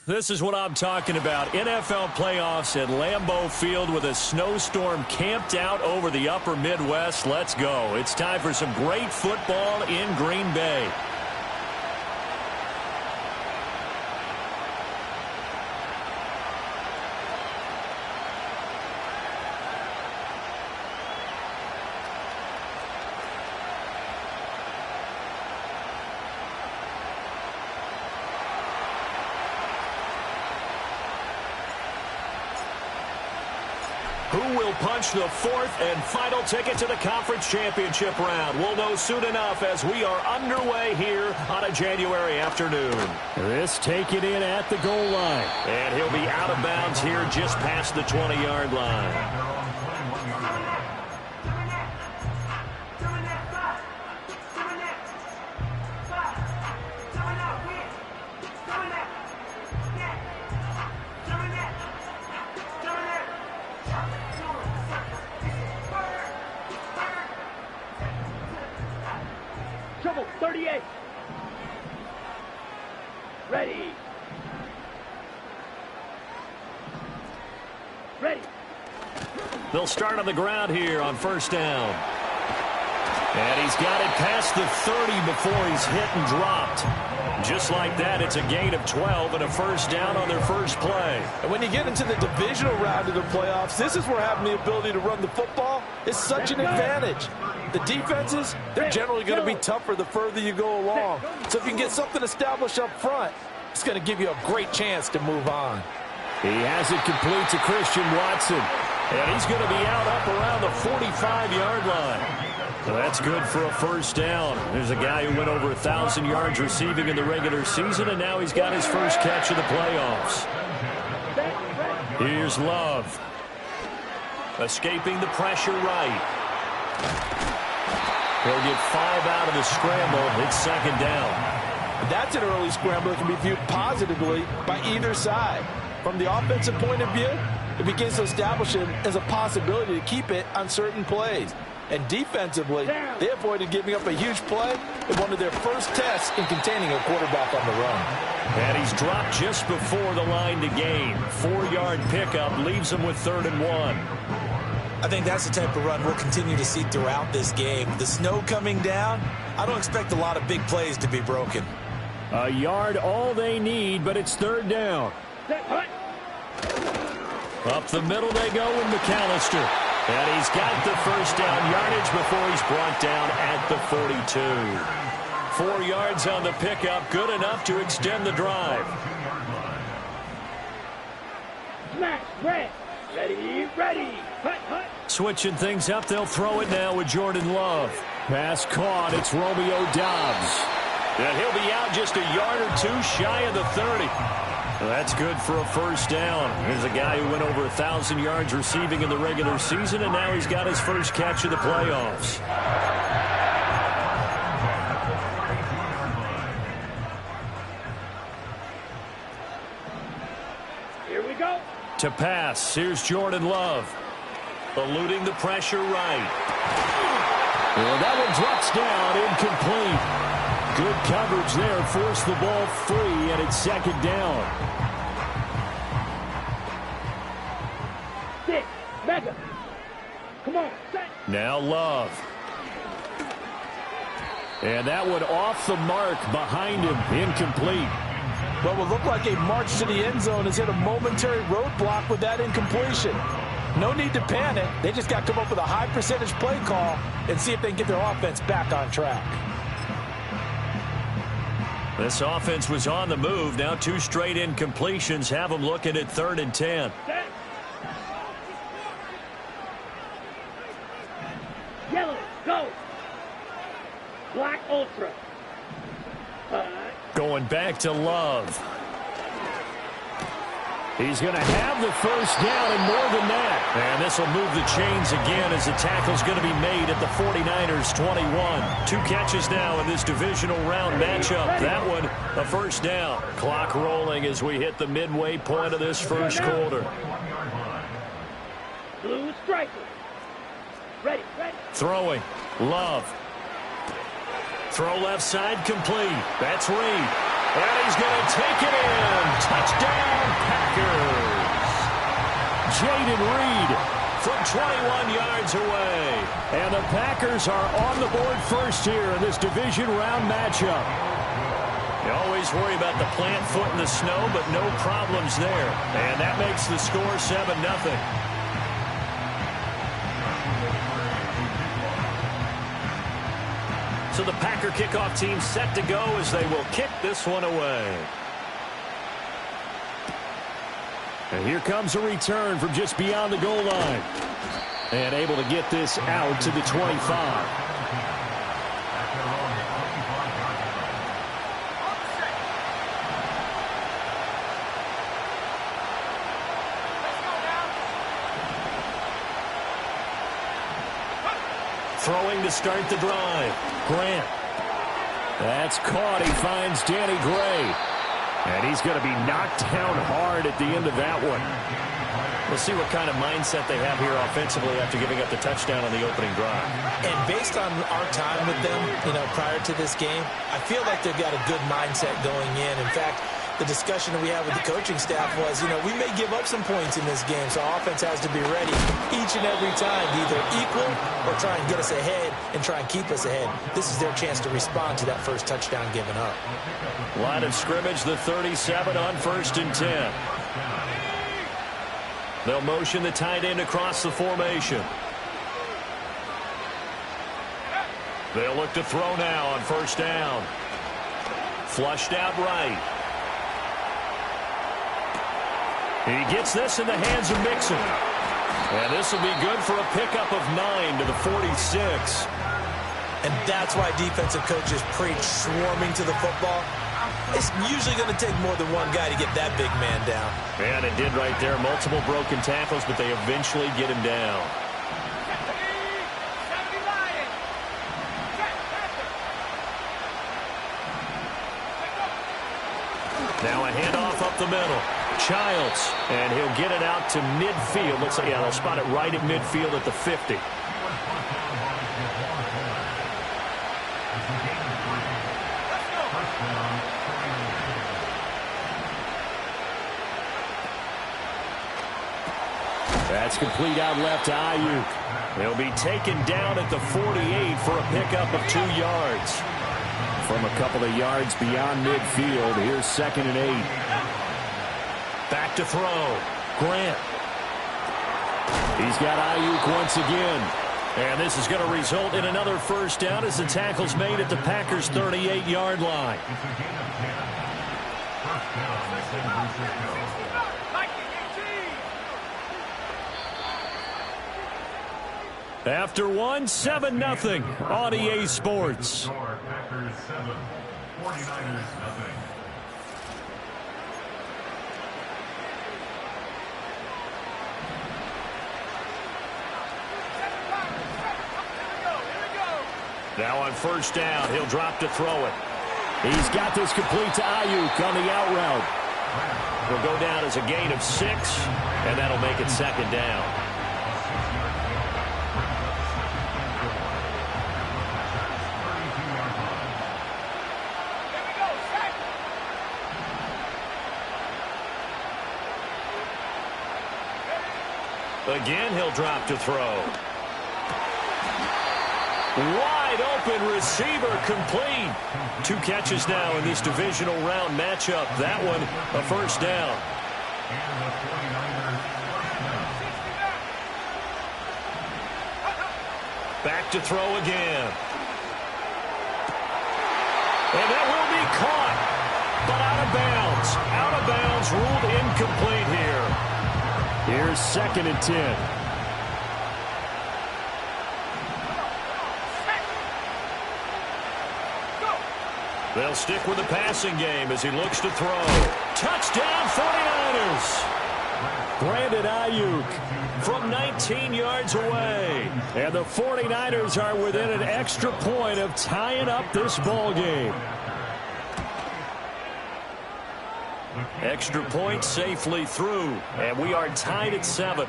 This is what I'm talking about. NFL playoffs at Lambeau Field with a snowstorm camped out over the upper Midwest. Let's go. It's time for some great football in Green Bay. Who will punch the fourth and final ticket to the conference championship round? We'll know soon enough as we are underway here on a January afternoon. This taken in at the goal line. And he'll be out of bounds here just past the 20-yard line. Trouble, 38. Ready. Ready. They'll start on the ground here on first down. And he's got it past the 30 before he's hit and dropped. Just like that, it's a gain of 12 and a first down on their first play. And when you get into the divisional round of the playoffs, this is where having the ability to run the football is such an advantage. The defenses, they're generally going to be tougher the further you go along. So if you can get something established up front, it's going to give you a great chance to move on. He has it complete to Christian Watson. And he's going to be out up around the 45-yard line. Well, that's good for a first down. There's a guy who went over 1,000 yards receiving in the regular season, and now he's got his first catch of the playoffs. Here's Love. Escaping the pressure right. He'll get 5 out of the scramble. It's second down. That's an early scramble that can be viewed positively by either side. From the offensive point of view, it begins to establish it as a possibility to keep it on certain plays. And defensively, they avoided giving up a huge play in one of their first tests in containing a quarterback on the run. And he's dropped just before the line to gain. 4-yard pickup leaves him with 3rd and 1. I think that's the type of run we'll continue to see throughout this game. The snow coming down, I don't expect a lot of big plays to be broken. A yard all they need, but it's 3rd down. Up the middle they go with McAllister. And he's got the first down yardage before he's brought down at the 42. 4 yards on the pickup, good enough to extend the drive. Smash, red. Ready, ready. Hut, hut. Switching things up, they'll throw it now with Jordan Love. Pass caught, it's Romeo Doubs. And he'll be out just a yard or two shy of the 30. Well, that's good for a first down. Here's a guy who went over 1,000 yards receiving in the regular season, and now he's got his first catch of the playoffs. Here we go. To pass, here's Jordan Love. Eluding the pressure right. Well, that one drops down, incomplete. Good coverage there, forced the ball free, and it's second down. 6, mega. Come on, set. Now Love. And that one off the mark behind him, incomplete. What will look like a march to the end zone has hit a momentary roadblock with that incompletion. No need to panic. They just got to come up with a high percentage play call and see if they can get their offense back on track. This offense was on the move. Now 2 straight incompletions have them looking at 3rd and 10. Set. Yellow, go. Black Ultra. Going back to Love. He's going to have the first down and more than that. And this will move the chains again as the tackle's going to be made at the 49ers 21. 2 catches now in this divisional round matchup. That one, a first down. Clock rolling as we hit the midway point of this first quarter. Blue striker. Ready, ready. Throwing. Love. Throw left side complete. That's Reed. And he's going to take it in. Touchdown, Packers. Jayden Reed from 21 yards away. And the Packers are on the board first here in this division round matchup. You always worry about the plant foot in the snow, but no problems there. And that makes the score 7-0. So the Packer kickoff team set to go as they will kick this one away. And here comes a return from just beyond the goal line. And able to get this out to the 25. Throwing to start the drive. Grant. That's caught. He finds Danny Gray. And he's going to be knocked down hard at the end of that one. We'll see what kind of mindset they have here offensively after giving up the touchdown on the opening drive. And based on our time with them, prior to this game, I feel like they've got a good mindset going in. In fact, the discussion that we had with the coaching staff was, we may give up some points in this game, so offense has to be ready each and every time to either equal or try and get us ahead and try and keep us ahead. This is their chance to respond to that first touchdown given up. Line of scrimmage, the 37 on 1st and 10. They'll motion the tight end across the formation. They'll look to throw now on 1st down. Flushed out right. He gets this in the hands of Mixon. And this will be good for a pickup of 9 to the 46. And that's why defensive coaches preach swarming to the football. It's usually going to take more than one guy to get that big man down. And it did right there. Multiple broken tackles, but they eventually get him down. Now a handoff up the middle. Childs, and he'll get it out to midfield. Looks like, they'll spot it right at midfield at the 50. That's complete out left to Ayuk. He'll be taken down at the 48 for a pickup of 2 yards. From a couple of yards beyond midfield, here's 2nd and 8. Back to throw. Grant. He's got Ayuk once again. And this is going to result in another 1st down as the tackle's made at the Packers' 38-yard line. After one, 7-0 on EA Sports. Packers 7, 49ers 0. Now on 1st down, he'll drop to throw it. He's got this complete to Ayuk on the out route. He'll go down as a gain of 6, and that'll make it 2nd down. Again, he'll drop to throw. Wide open receiver complete. 2 catches now in this divisional round matchup. That one a 1st down. Back to throw again. And that will be caught. But out of bounds. Out of bounds, ruled incomplete here. Here's 2nd and 10. They'll stick with the passing game as he looks to throw. Touchdown 49ers. Brandon Ayuk from 19 yards away. And the 49ers are within an extra point of tying up this ball game. Extra point safely through. And we are tied at 7.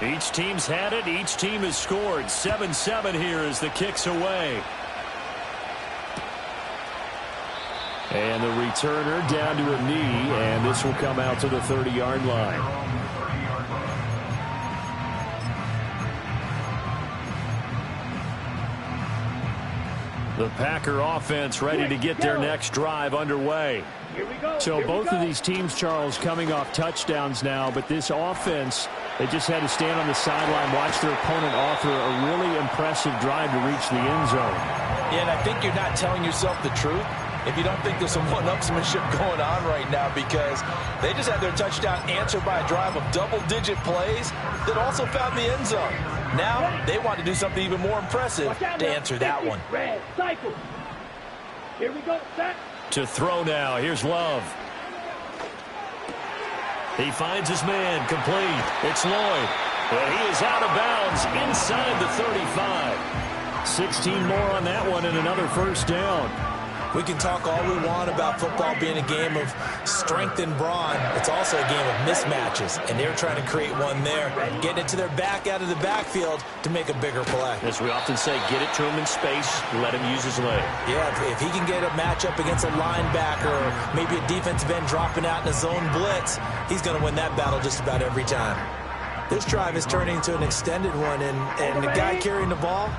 Each team's had it. Each team has scored. 7-7 here as the kick's away. And the returner down to a knee, and this will come out to the 30-yard line. The Packer offense ready to get their next drive underway. So both of these teams, Charles, coming off touchdowns now, but this offense, they just had to stand on the sideline, watch their opponent offer a really impressive drive to reach the end zone. Yeah, and I think you're not telling yourself the truth if you don't think there's some one-upsmanship going on right now, because they just had their touchdown answered by a drive of double-digit plays that also found the end zone. Now they want to do something even more impressive to answer that one. Red cycle. Here we go, set. To throw now. Here's Love. He finds his man. Complete. It's Lloyd. And he is out of bounds inside the 35. 16 more on that one and another first down. We can talk all we want about football being a game of strength and brawn. It's also a game of mismatches, and they're trying to create one there, getting it to their back out of the backfield to make a bigger play. As we often say, get it to him in space, let him use his leg. Yeah, if he can get a matchup against a linebacker or maybe a defensive end dropping out in a zone blitz, he's going to win that battle just about every time. This drive is turning into an extended one, and the guy carrying the ball,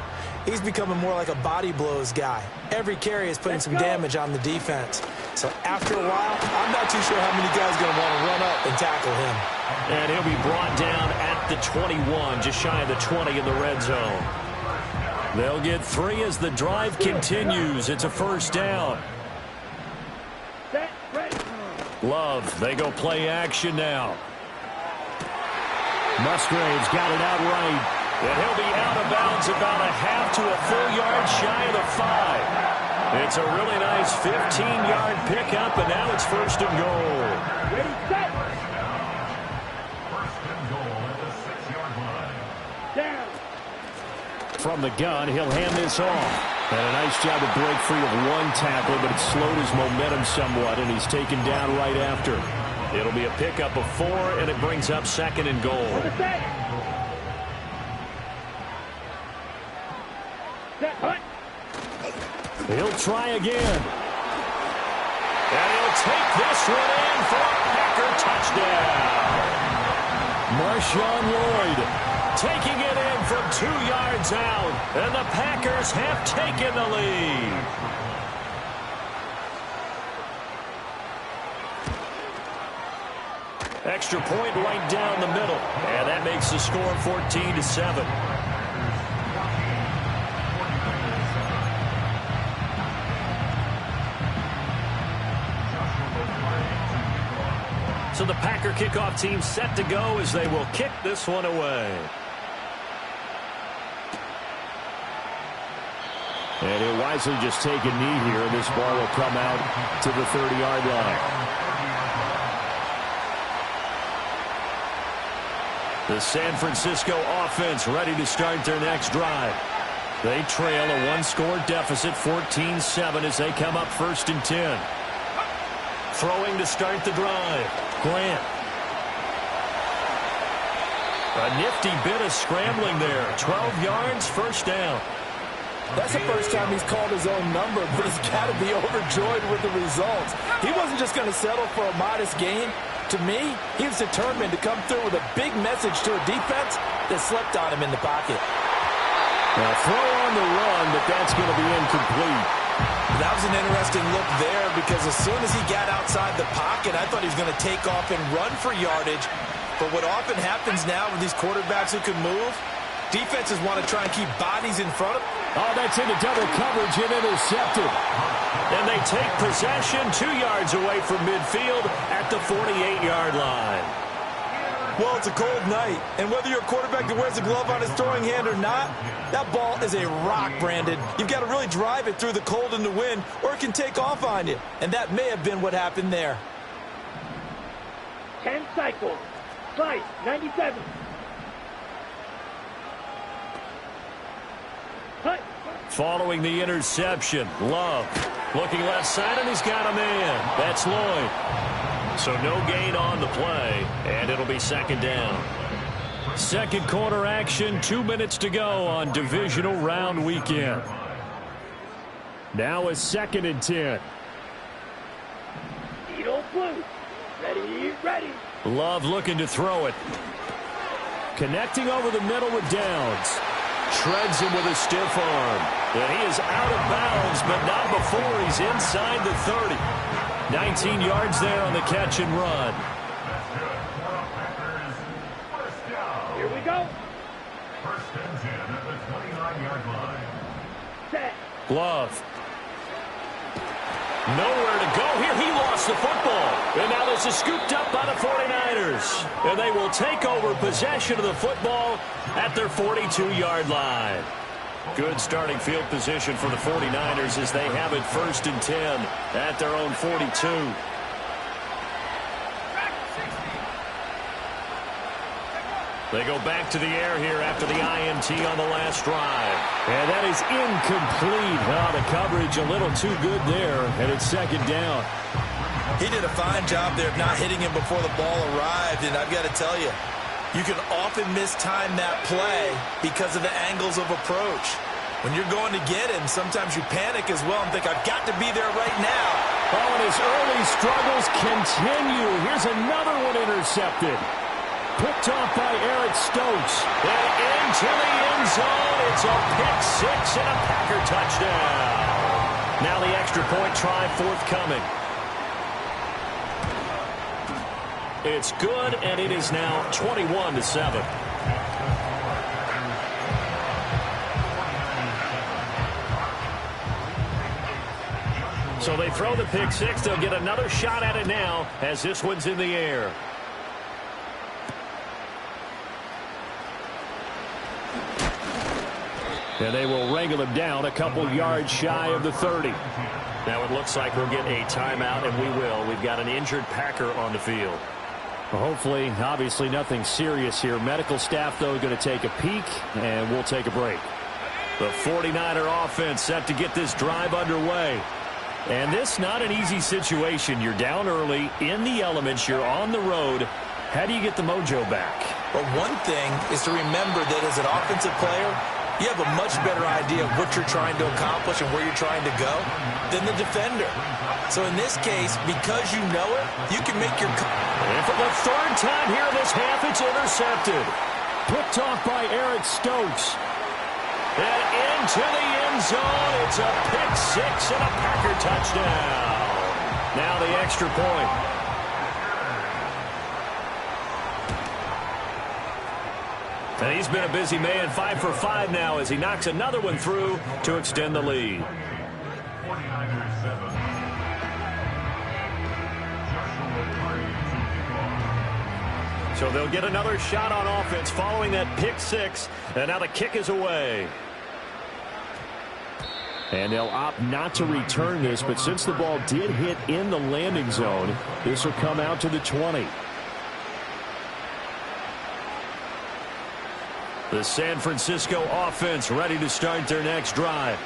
he's becoming more like a body blows guy. Every carry is putting some damage on the defense. So after a while, I'm not too sure how many guys are going to want to run up and tackle him. And he'll be brought down at the 21, just shy of the 20 in the red zone. They'll get 3 as the drive continues. It's a first down. Love, they go play action now. Musgrave's got it out right. And he'll be out of bounds about a half to a full yard shy of the 5. It's a really nice 15-yard pickup, and now it's first and goal. Ready, set. First and goal at the 6-yard line. Down. From the gun, he'll hand this off. And a nice job to break free of one tackle, but it slowed his momentum somewhat, and he's taken down right after. It'll be a pickup of 4, and it brings up second and goal. Set. Set, hut. He'll try again. And he'll take this one in for a Packer touchdown. Marshawn Lloyd taking it in from 2 yards out. And the Packers have taken the lead. Extra point right down the middle. And that makes the score 14-7. So the Packer kickoff team set to go as they will kick this one away. And he'll wisely just take a knee here, and this ball will come out to the 30-yard line. The San Francisco offense ready to start their next drive. They trail a 1-score deficit, 14-7, as they come up first and 10. Throwing to start the drive. Grant. A nifty bit of scrambling there. 12 yards, first down. That's the first time he's called his own number, but he's got to be overjoyed with the results. He wasn't just going to settle for a modest gain. To me, he was determined to come through with a big message to a defense that slept on him in the pocket. Now throw on the run, but that's going to be incomplete. That was an interesting look there, because as soon as he got outside the pocket, I thought he was going to take off and run for yardage. But what often happens now with these quarterbacks who can move, defenses want to try and keep bodies in front of them. Oh, that's into double coverage and intercepted. And they take possession 2 yards away from midfield at the 48-yard line. Well, it's a cold night, and whether you're a quarterback that wears a glove on his throwing hand or not, that ball is a rock, Brandon. You've got to really drive it through the cold and the wind, or it can take off on you. And that may have been what happened there. 10 cycles. Slice, 97. Hut. Following the interception, Love looking left side, and he's got a man. That's Lloyd. So no gain on the play, and it'll be second down. Second quarter action, 2 minutes to go on divisional round weekend. Now a 2nd and 10. Eagle blue. Ready. Love looking to throw it. Connecting over the middle with Downs. Shreds him with a stiff arm. And he is out of bounds, but not before he's inside the 30. 19 yards there on the catch and run. Here we go. First and 10 at the 29-yard line. Set. Love. Nowhere to go here. He lost the football. And now this is scooped up by the 49ers. And they will take over possession of the football at their 42-yard line. Good starting field position for the 49ers as they have it 1st and 10 at their own 42. They go back to the air here after the INT on the last drive. And that is incomplete. The coverage a little too good there, and it's 2nd down. He did a fine job there of not hitting him before the ball arrived, and I've got to tell you, you can often mistime that play because of the angles of approach. When you're going to get him, sometimes you panic as well and think, I've got to be there right now. Oh, and his early struggles continue. Here's another one intercepted. Picked off by Eric Stokes. And into the end zone. It's a pick-6 and a Packer touchdown. Now the extra point try forthcoming. It's good, and it is now 21-7. So they throw the pick-6. They'll get another shot at it now as this one's in the air. And they will wrangle him down a couple yards shy of the 30. Now it looks like we'll get a timeout, and we will. We've got an injured Packer on the field. Well, hopefully, obviously nothing serious here. Medical staff, though, going to take a peek, and we'll take a break. The 49er offense set to get this drive underway. And this not an easy situation. You're down early, in the elements, you're on the road. How do you get the mojo back? Well, one thing is to remember that as an offensive player, you have a much better idea of what you're trying to accomplish and where you're trying to go than the defender. So in this case, because you know it, you can make your... And for the 3rd time here in this half, it's intercepted. Picked off by Eric Stokes. And into the end zone. It's a pick-6 and a Packer touchdown. Now the extra point. And he's been a busy man, 5 for 5 now as he knocks another one through to extend the lead. So they'll get another shot on offense following that pick-6, and now the kick is away. And they'll opt not to return this, but since the ball did hit in the landing zone, this will come out to the 20. The San Francisco offense ready to start their next drive.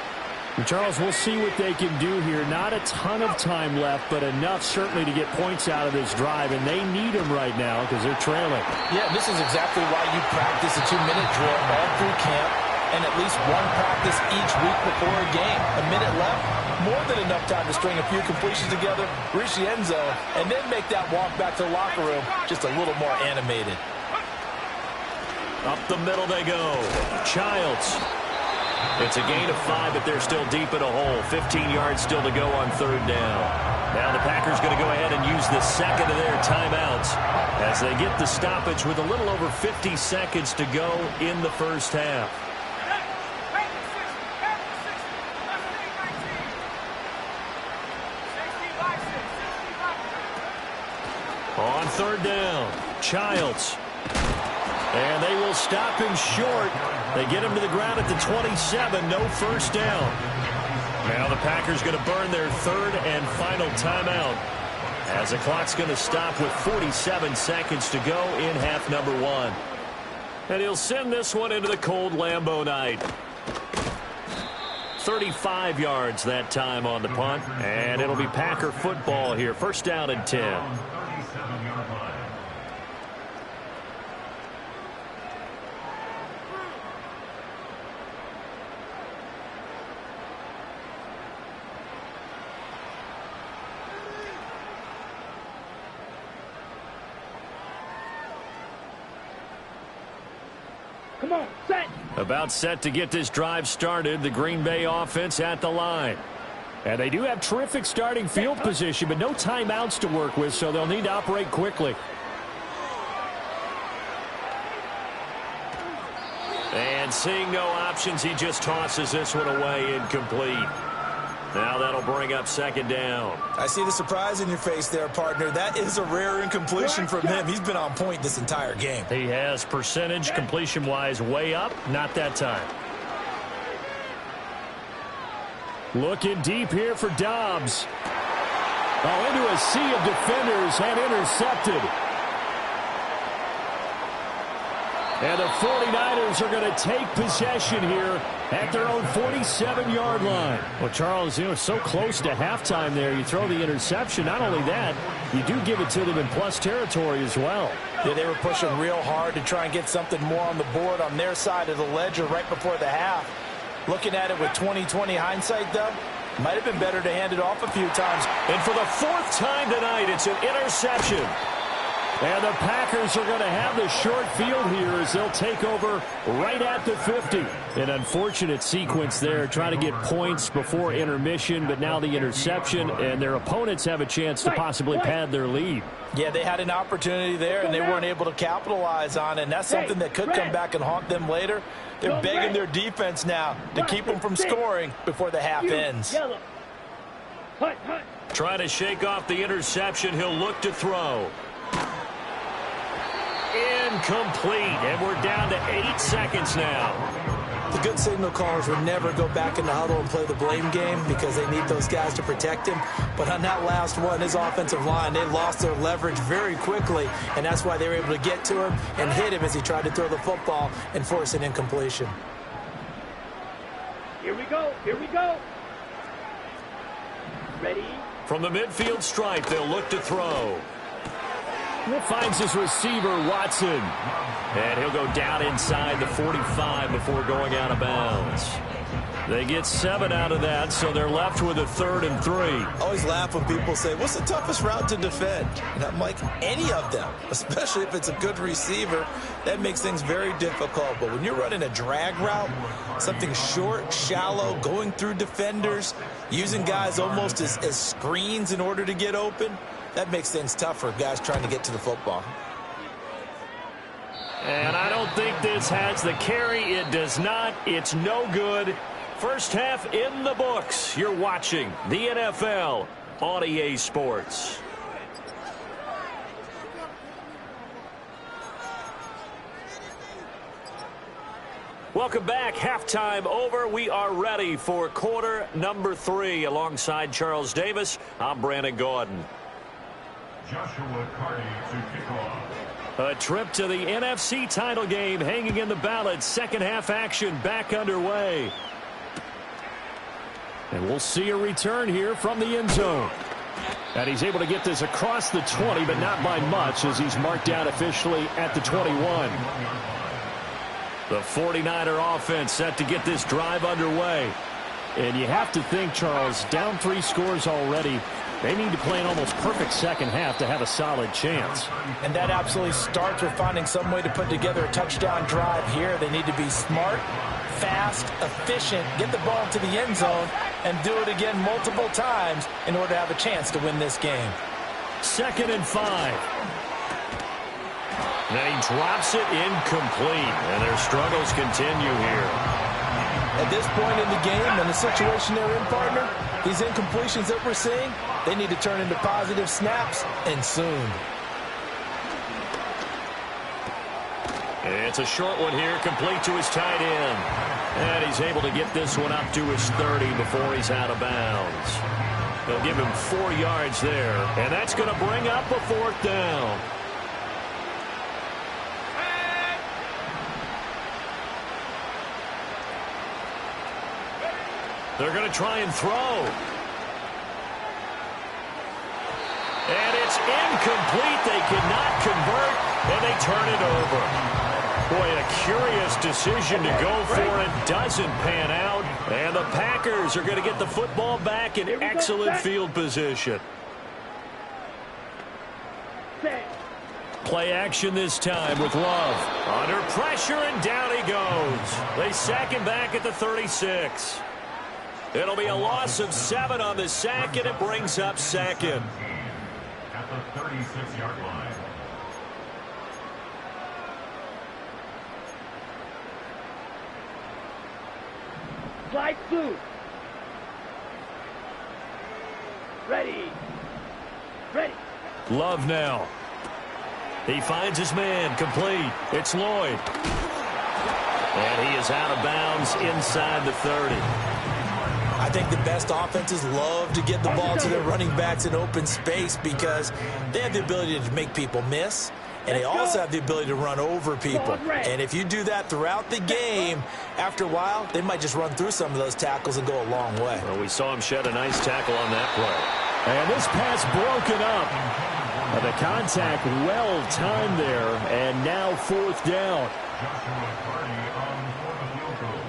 And Charles, we'll see what they can do here. Not a ton of time left, but enough certainly to get points out of this drive, and they need them right now because they're trailing. Yeah, this is exactly why you practice a 2-minute drill all through camp and at least one practice each week before a game. A minute left, more than enough time to string a few completions together, reach the end zone, and then make that walk back to the locker room just a little more animated. Up the middle they go. Childs. It's a gain of 5, but they're still deep in a hole. 15 yards still to go on 3rd down. Now the Packers going to go ahead and use the second of their timeouts as they get the stoppage with a little over 50 seconds to go in the first half. On 3rd down, Childs. And they will stop him short. They get him to the ground at the 27. No first down. Now the Packers going to burn their 3rd and final timeout as the clock's going to stop with 47 seconds to go in half number 1. And he'll send this one into the cold Lambeau night. 35 yards that time on the punt. And it'll be Packer football here. 1st down and 10. Come on, set. About set to get this drive started. The Green Bay offense at the line. And they do have terrific starting field position, but no timeouts to work with, so they'll need to operate quickly. And seeing no options, he just tosses this one away, incomplete. Now that'll bring up second down. I see the surprise in your face there, partner. That is a rare incompletion from him. He's been on point this entire game. He has percentage completion-wise way up, not that time. Looking deep here for Dobbs. Oh, into a sea of defenders and intercepted. And the 49ers are going to take possession here at their own 47-yard line. Well, Charles, so close to halftime there. You throw the interception. Not only that, you do give it to them in plus territory as well. Yeah, they were pushing real hard to try and get something more on the board on their side of the ledger right before the half. Looking at it with 20/20 hindsight, though, might have been better to hand it off a few times. And for the fourth time tonight, it's an interception. And the Packers are going to have the short field here as they'll take over right at the 50. An unfortunate sequence there, trying to get points before intermission, but now the interception, and their opponents have a chance to possibly pad their lead. Yeah, they had an opportunity there, and they weren't able to capitalize on it, and that's something that could come back and haunt them later. They're begging their defense now to keep them from scoring before the half ends. Trying to shake off the interception. He'll look to throw. Incomplete, and we're down to 8 seconds now. The good signal callers would never go back in the huddle and play the blame game because they need those guys to protect him. But on that last one, his offensive line, they lost their leverage very quickly, and that's why they were able to get to him and hit him as he tried to throw the football and force an incompletion. Here we go. Here we go. Ready? From the midfield stripe, they'll look to throw. Finds his receiver, Watson. And he'll go down inside the 45 before going out of bounds. They get 7 out of that, so they're left with a 3rd and 3. I always laugh when people say, what's the toughest route to defend? And I'm like, any of them, especially if it's a good receiver. That makes things very difficult. But when you're running a drag route, something short, shallow, going through defenders, using guys almost as screens in order to get open, that makes things tougher, guys trying to get to the football. And I don't think this has the carry. It does not. It's no good. First half in the books. You're watching the NFL on EA Sports. Welcome back. Halftime over. We are ready for quarter number 3. Alongside Charles Davis, I'm Brandon Gaudin. Joshua Carney to kick off. A trip to the NFC title game hanging in the balance. Second half action back underway. And we'll see a return here from the end zone. And he's able to get this across the 20, but not by much as he's marked down officially at the 21. The 49er offense set to get this drive underway. And you have to think, Charles, down 3 scores already. They need to play an almost perfect second half to have a solid chance. And that absolutely starts with finding some way to put together a touchdown drive here. They need to be smart, fast, efficient, get the ball to the end zone, and do it again multiple times in order to have a chance to win this game. 2nd and 5. Then he drops it incomplete, and their struggles continue here. At this point in the game and the situation they're in, partner, these incompletions that we're seeing, they need to turn into positive snaps, and soon. It's a short one here, complete to his tight end. And he's able to get this one up to his 30 before he's out of bounds. They'll give him 4 yards there, and that's going to bring up a 4th down. They're going to try and throw. And it's incomplete. They cannot convert, and they turn it over. Boy, a curious decision to go for it. Doesn't pan out. And the Packers are going to get the football back in excellent field position. Play action this time with Love. Under pressure, and down he goes. They sack him back at the 36. It'll be a loss of 7 on the sack, and it brings up second. At the 36-yard line. Slide through. Ready. Ready. Love now. He finds his man, complete. It's Lloyd. And he is out of bounds inside the 30. I think the best offenses love to get the ball to their running backs in open space because they have the ability to make people miss, and they also have the ability to run over people. And if you do that throughout the game, after a while, they might just run through some of those tackles and go a long way. Well, we saw him shed a nice tackle on that play. And this pass broken up. The contact well timed there, and now 4th down. Joshua Purdy on for the field goal.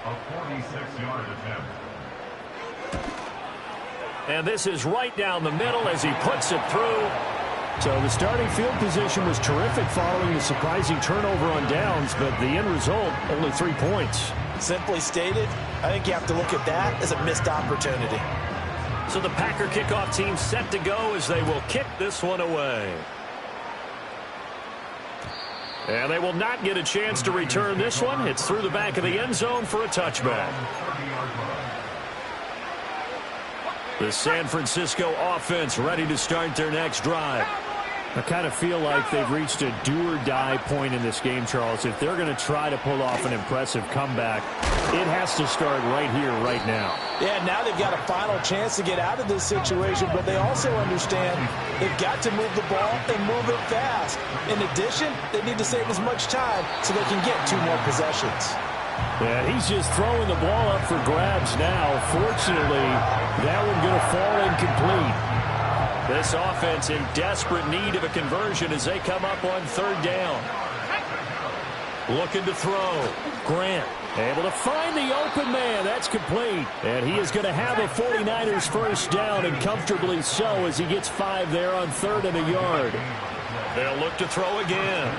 A 46-yard attempt. And this is right down the middle as he puts it through. So the starting field position was terrific following the surprising turnover on downs, but the end result, only 3 points. Simply stated, I think you have to look at that as a missed opportunity. So the Packer kickoff team set to go as they will kick this one away. And they will not get a chance to return this one. It's through the back of the end zone for a touchback. The San Francisco offense ready to start their next drive. I kind of feel like they've reached a do-or-die point in this game, Charles. If they're going to try to pull off an impressive comeback, it has to start right here, right now. Yeah, now they've got a final chance to get out of this situation, but they also understand they've got to move the ball and move it fast. In addition, they need to save as much time so they can get 2 more possessions. Yeah, he's just throwing the ball up for grabs now. Fortunately, that one going to fall incomplete. This offense in desperate need of a conversion as they come up on 3rd down. Looking to throw. Grant able to find the open man. That's complete. And he is going to have a 49ers first down, and comfortably so, as he gets 5 there on 3rd and a yard. They'll look to throw again.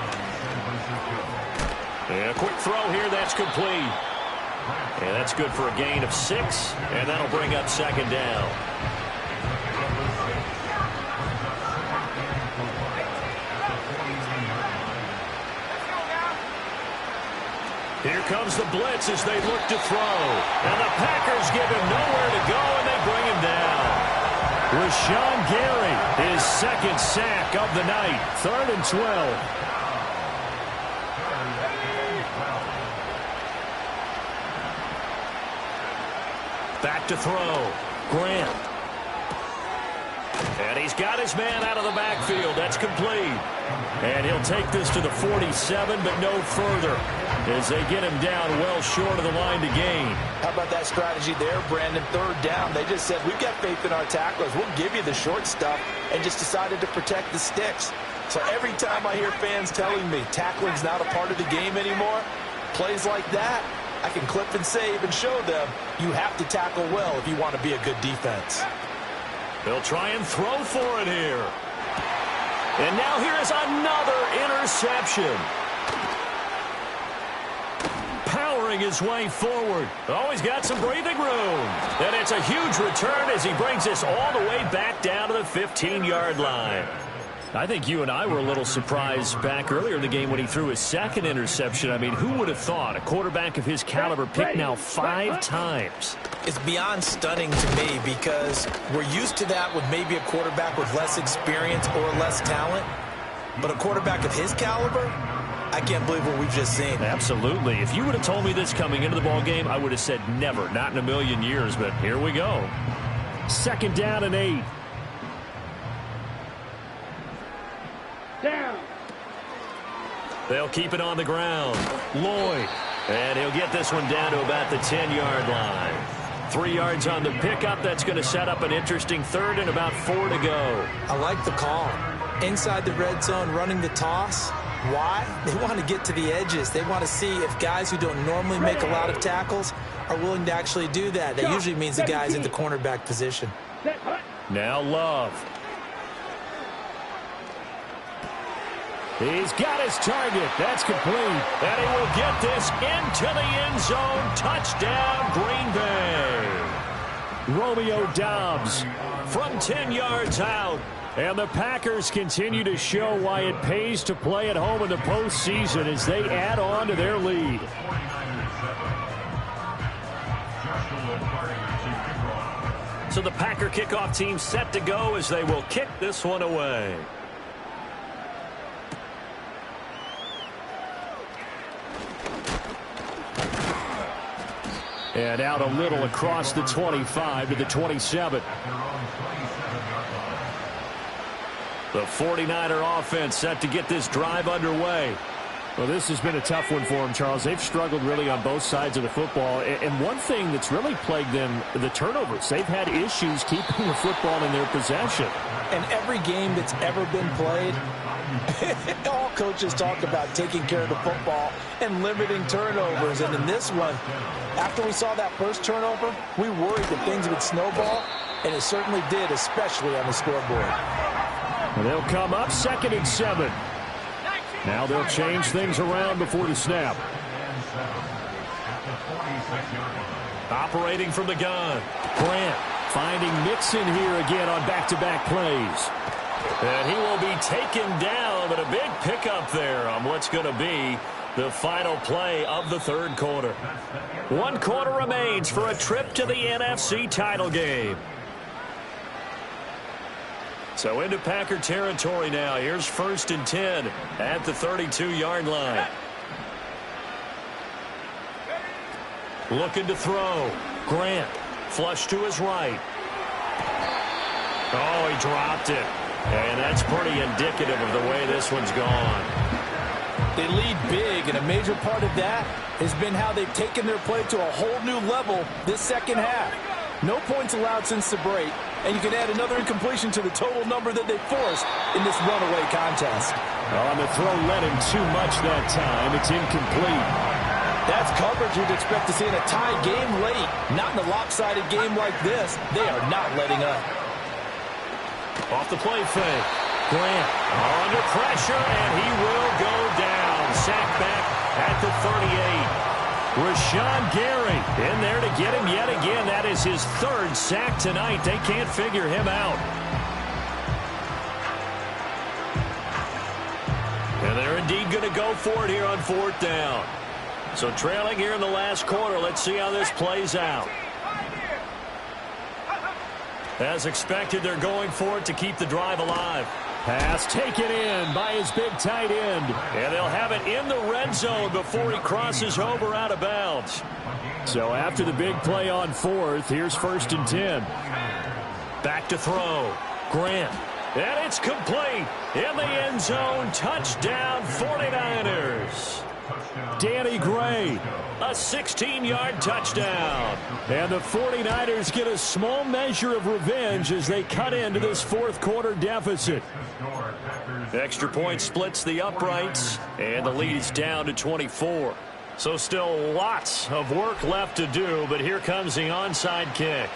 And a quick throw here. That's complete. And that's good for a gain of 6. And that'll bring up 2nd down. Here comes the blitz as they look to throw. And the Packers give him nowhere to go, and they bring him down. Rashawn Gary, his 2nd sack of the night. 3rd and 12. Back to throw. Grant. And he's got his man out of the backfield. That's complete. And he'll take this to the 47, but no further, as they get him down well short of the line to gain. How about that strategy there, Brandon? 3rd down. They just said, we've got faith in our tacklers. We'll give you the short stuff, and just decided to protect the sticks. So every time I hear fans telling me tackling's not a part of the game anymore, plays like that, I can clip and save and show them you have to tackle well if you want to be a good defense. They'll try and throw for it here. And now here is another interception. Powering his way forward. Oh, he's got some breathing room. And it's a huge return as he brings this all the way back down to the 15-yard line. I think you and I were a little surprised back earlier in the game when he threw his 2nd interception. I mean, who would have thought a quarterback of his caliber picked now 5 times? It's beyond stunning to me because we're used to that with maybe a quarterback with less experience or less talent. But a quarterback of his caliber, I can't believe what we've just seen. Absolutely. If you would have told me this coming into the ball game, I would have said never, not in a million years. But here we go. 2nd down and 8. Down. They'll keep it on the ground. Lloyd. And he'll get this one down to about the 10-yard line. 3 yards on the pickup. That's going to set up an interesting 3rd and about 4 to go. I like the call. Inside the red zone, running the toss. Why? They want to get to the edges. They want to see if guys who don't normally make a lot of tackles are willing to actually do that. That usually means the guy's in the cornerback position. He's got his target. That's complete. And he will get this into the end zone. Touchdown, Green Bay. Romeo Doubs From 10 yards out. And the Packers continue to show why it pays to play at home in the postseason as they add on to their lead. So the Packer kickoff team set to go as they will kick this one away. And out a little across the 25 to the 27. The 49er offense set to get this drive underway. Well, this has been a tough one for them, Charles. They've struggled really on both sides of the football. And one thing that's really plagued them, the turnovers. They've had issues keeping the football in their possession. And every game that's ever been played, all coaches talk about taking care of the football and limiting turnovers. And in this one, after we saw that first turnover, we worried that things would snowball, and it certainly did, especially on the scoreboard. And they'll come up 2nd and 7. Now they'll change things around before the snap. Operating from the gun. Grant finding Mixon here again on back-to-back plays. And he will be taken down, but a big pickup there on what's going to be the final play of the third quarter. 1 quarter remains for a trip to the NFC title game. So into Packer territory now. Here's 1st and 10 at the 32-yard line. Looking to throw. Grant, flush to his right. Oh, he dropped it. And that's pretty indicative of the way this one's gone. They lead big, and a major part of that has been how they've taken their play to a whole new level this second half. No points allowed since the break, and you can add another incompletion to the total number that they forced in this runaway contest. On the throw led him too much that time. It's incomplete. That's coverage you'd expect to see in a tie game late. Not in a lopsided game like this. They are not letting up. Off the play fake. Grant under pressure, and he will go down. Sacked back at the 38. Rashawn Gary in there to get him yet again. That is his 3rd sack tonight. They can't figure him out. And they're indeed going to go for it here on 4th down. So trailing here in the last quarter. Let's see how this plays out. As expected, they're going for it to keep the drive alive. Pass taken in by his big tight end. And they'll have it in the red zone before he crosses over out of bounds. So after the big play on 4th, here's 1st and 10. Back to throw. Grant. And it's complete. In the end zone. Touchdown 49ers. Danny Gray. A 16-yard touchdown. And the 49ers get a small measure of revenge as they cut into this 4th quarter deficit. Extra point splits the uprights, and the lead is down to 24. So still lots of work left to do, but here comes the onside kick.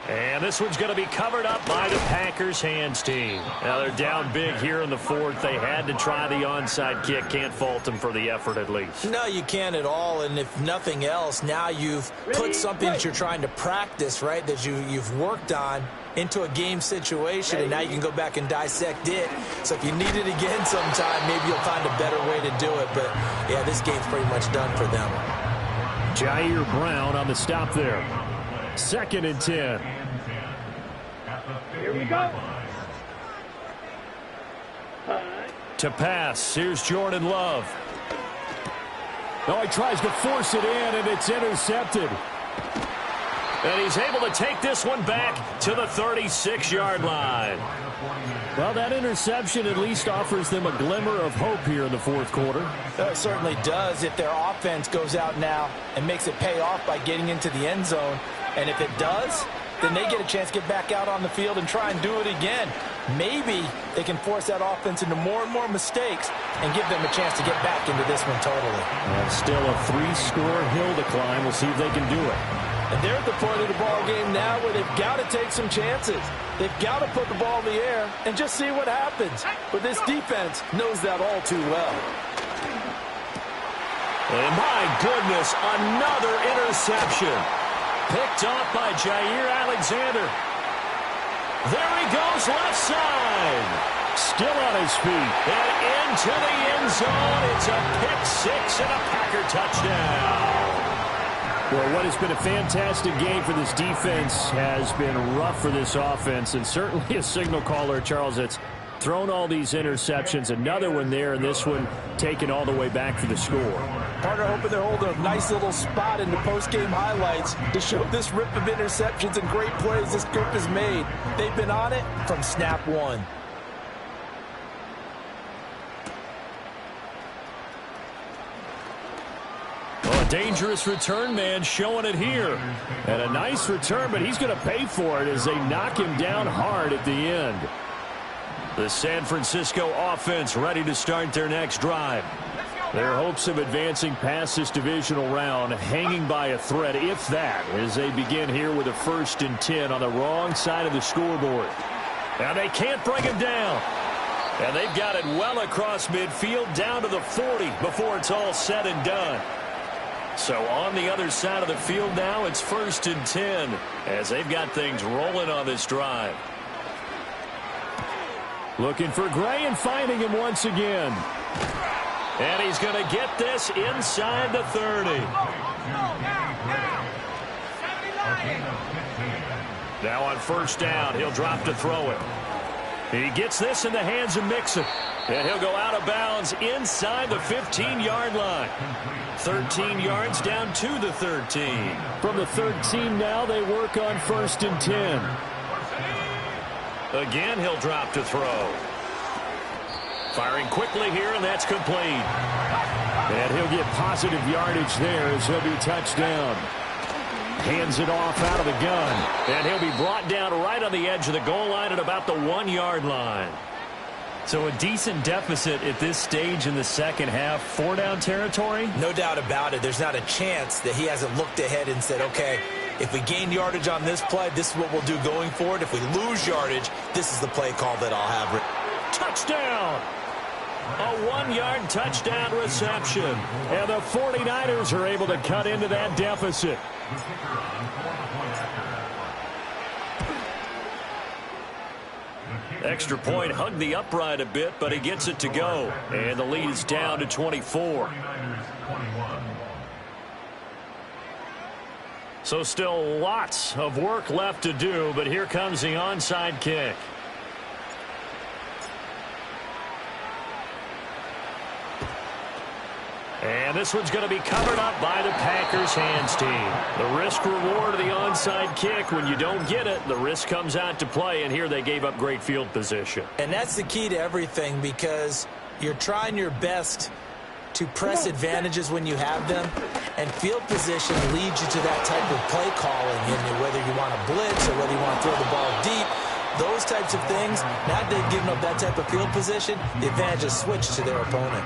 And this one's going to be covered up by the Packers hands team. Now they're down big here in the 4th. They had to try the onside kick. Can't fault them for the effort at least. No, you can't at all. And if nothing else, now you've put something that you're trying to practice, right, that you've worked on into a game situation, and now you can go back and dissect it. So if you need it again sometime, maybe you'll find a better way to do it. But, yeah, this game's pretty much done for them. Jair Brown on the stop there. 2nd and 10. Here we go. To pass, here's Jordan Love. Oh, he tries to force it in, and it's intercepted. And he's able to take this one back to the 36-yard line. Well, that interception at least offers them a glimmer of hope here in the 4th quarter. It certainly does if their offense goes out now and makes it pay off by getting into the end zone. And if it does, then they get a chance to get back out on the field and try and do it again. Maybe they can force that offense into more and more mistakes and give them a chance to get back into this one totally. And still a 3-score hill to climb. We'll see if they can do it. And they're at the point of the ball game now where they've got to take some chances. They've got to put the ball in the air and just see what happens. But this defense knows that all too well. And my goodness, another interception. Picked off by Jair Alexander. There he goes, left side. Still on his feet. And into the end zone. It's a pick six and a Packer touchdown. Well, what has been a fantastic game for this defense has been rough for this offense, and certainly a signal caller, Charles, that's thrown all these interceptions. Another one there, and this one taken all the way back for the score. Partner hoping they're holding a nice little spot in the post-game highlights to show this rip of interceptions and great plays this group has made. They've been on it from snap one. Dangerous return man showing it here. And a nice return, but he's going to pay for it as they knock him down hard at the end. The San Francisco offense ready to start their next drive. Their hopes of advancing past this divisional round hanging by a thread, if that, as they begin here with a 1st and 10 on the wrong side of the scoreboard. Now they can't bring him down. And they've got it well across midfield down to the 40 before it's all said and done. So on the other side of the field now, it's 1st and 10 as they've got things rolling on this drive. Looking for Gray and finding him once again. And he's going to get this inside the 30. Now on 1st down, he'll drop to throw it. He gets this in the hands of Mixon. And he'll go out of bounds inside the 15-yard line. 13 yards down to the 13. From the 13 now, they work on 1st and 10. Again, he'll drop to throw. Firing quickly here, and that's complete. And he'll get positive yardage there as he'll be touched down. Hands it off out of the gun. And he'll be brought down right on the edge of the goal line at about the 1-yard line. So a decent deficit at this stage in the second half. 4-down territory? No doubt about it. There's not a chance that he hasn't looked ahead and said, okay, if we gain yardage on this play, this is what we'll do going forward. If we lose yardage, this is the play call that I'll have. Touchdown! A 1-yard touchdown reception. And the 49ers are able to cut into that deficit. Extra point hugged the upright a bit, but he gets it to go. And the lead is down to 24. So still lots of work left to do, but here comes the onside kick. And this one's going to be covered up by the Packers hands team. The risk reward of the onside kick, when you don't get it, the risk comes out to play, and here they gave up great field position. And that's the key to everything, because you're trying your best to press advantages when you have them, and field position leads you to that type of play calling, and whether you want to blitz or whether you want to throw the ball deep, those types of things. Now that they've given up that type of field position, the advantage is switched to their opponent.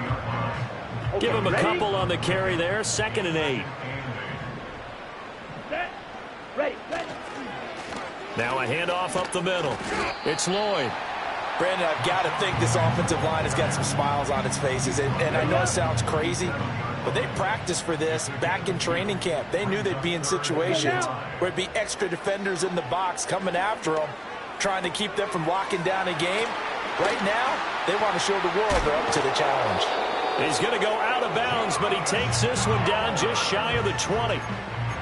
Give him a couple on the carry there. 2nd and 8. Ready. Now a handoff up the middle. It's Lloyd. Brandon, I've got to think this offensive line has got some smiles on its faces. And I know it sounds crazy, but they practiced for this back in training camp. They knew they'd be in situations where it'd be extra defenders in the box coming after them, trying to keep them from locking down a game. Right now, they want to show the world they're up to the challenge. He's going to go out of bounds, but he takes this one down just shy of the 20.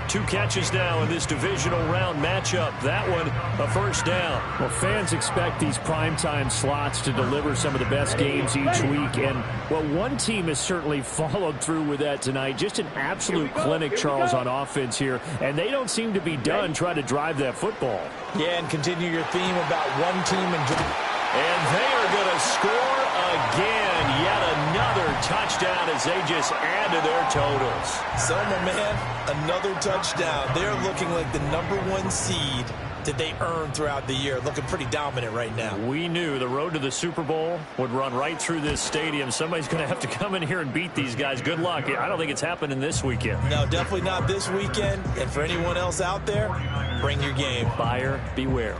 2 catches now in this divisional round matchup. That one, a 1st down. Well, fans expect these primetime slots to deliver some of the best games each week. And, well, one team has certainly followed through with that tonight. Just an absolute clinic, Charles, on offense here. And they don't seem to be done trying to drive that football. Yeah, and continue your theme about one team and they are going to score again. Yet another touchdown as they just add to their totals. So, my man, another touchdown. They're looking like the #1 seed did they earn throughout the year. Looking pretty dominant right now. We knew the road to the Super Bowl would run right through this stadium. Somebody's going to have to come in here and beat these guys. Good luck. I don't think it's happening this weekend. No, definitely not this weekend. And for anyone else out there, bring your game. Buyer beware.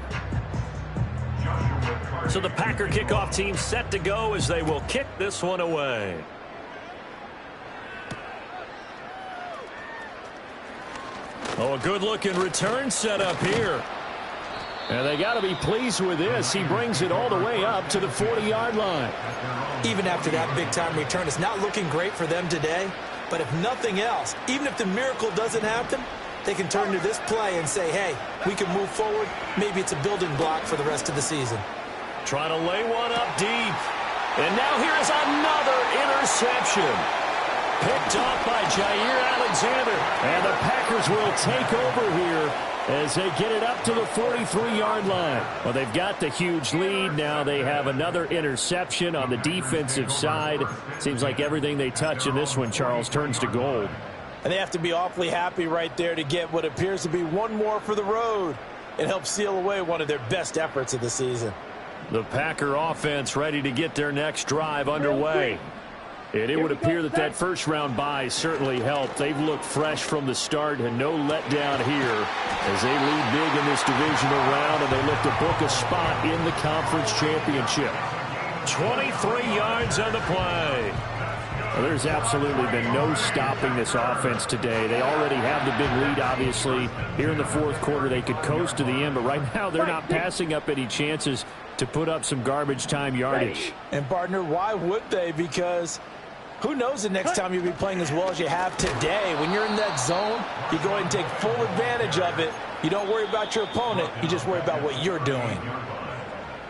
So the Packer kickoff team set to go as they will kick this one away. Oh, a good-looking return set up here. And they got to be pleased with this. He brings it all the way up to the 40-yard line. Even after that big-time return, it's not looking great for them today. But if nothing else, even if the miracle doesn't happen, they can turn to this play and say, hey, we can move forward. Maybe it's a building block for the rest of the season. Trying to lay one up deep. And now here's another interception. Picked off by Jair Alexander. And the Packers will take over here as they get it up to the 43-yard line. Well, they've got the huge lead. Now they have another interception on the defensive side. Seems like everything they touch in this one, Charles, turns to gold. And they have to be awfully happy right there to get what appears to be one more for the road. It helps seal away one of their best efforts of the season. The Packer offense ready to get their next drive underway. And it would appear that that first-round bye certainly helped. They've looked fresh from the start and no letdown here as they lead big in this divisional round, and they look to book a spot in the conference championship. 23 yards on the play. Well, there's absolutely been no stopping this offense today. They already have the big lead, obviously. Here in the fourth quarter, they could coast to the end, but right now they're not passing up any chances to put up some garbage time yardage. And, partner, why would they? Because who knows the next time you'll be playing as well as you have today. When you're in that zone, you go ahead and take full advantage of it. You don't worry about your opponent. You just worry about what you're doing.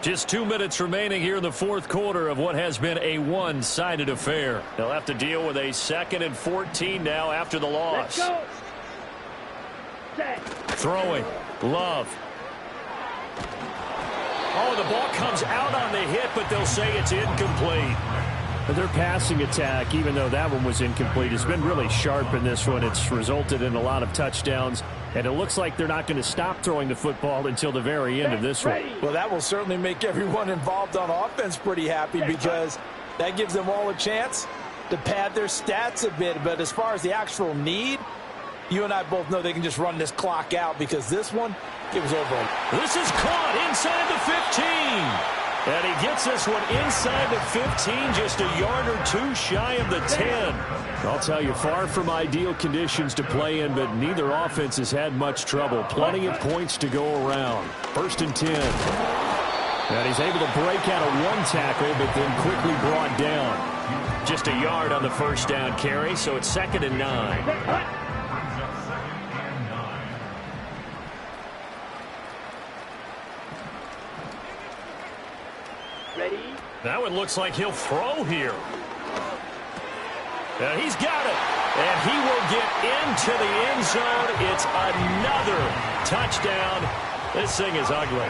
Just 2 minutes remaining here in the fourth quarter of what has been a one-sided affair. They'll have to deal with a 2nd and 14 now after the loss. Let's go. Set. Throwing. Love. Oh, the ball comes out on the hit, but they'll say it's incomplete. Their passing attack, even though that one was incomplete, has been really sharp in this one. It's resulted in a lot of touchdowns, and it looks like they're not going to stop throwing the football until the very end of this one. Well, that will certainly make everyone involved on offense pretty happy because that gives them all a chance to pad their stats a bit. But as far as the actual need, you and I both know they can just run this clock out because this one, it was over. This is caught inside the 15. And he gets this one inside the 15, just a yard or two shy of the 10. I'll tell you, far from ideal conditions to play in, but neither offense has had much trouble. Plenty of points to go around. 1st and 10. And he's able to break out of one tackle, but then quickly brought down. Just a yard on the first down carry, so it's 2nd and 9. Ready? That one looks like he'll throw here. And he's got it. And he will get into the end zone. It's another touchdown. This thing is ugly.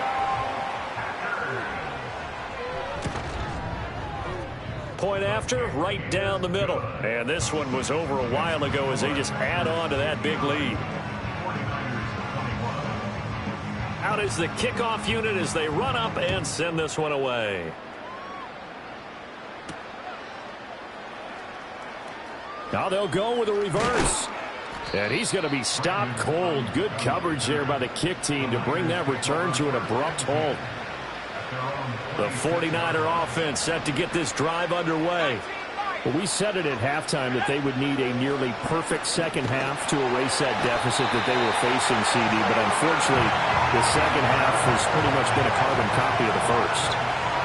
Point after, right down the middle. And this one was over a while ago as they just add on to that big lead. Out is the kickoff unit as they run up and send this one away. Now they'll go with a reverse. And he's going to be stopped cold. Good coverage there by the kick team to bring that return to an abrupt halt. The 49er offense set to get this drive underway. Well, we said it at halftime that they would need a nearly perfect second half to erase that deficit that they were facing, CD. But unfortunately, the second half has pretty much been a carbon copy of the first.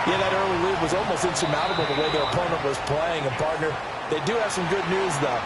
Yeah, that early lead was almost insurmountable the way their opponent was playing. And, partner, they do have some good news, though.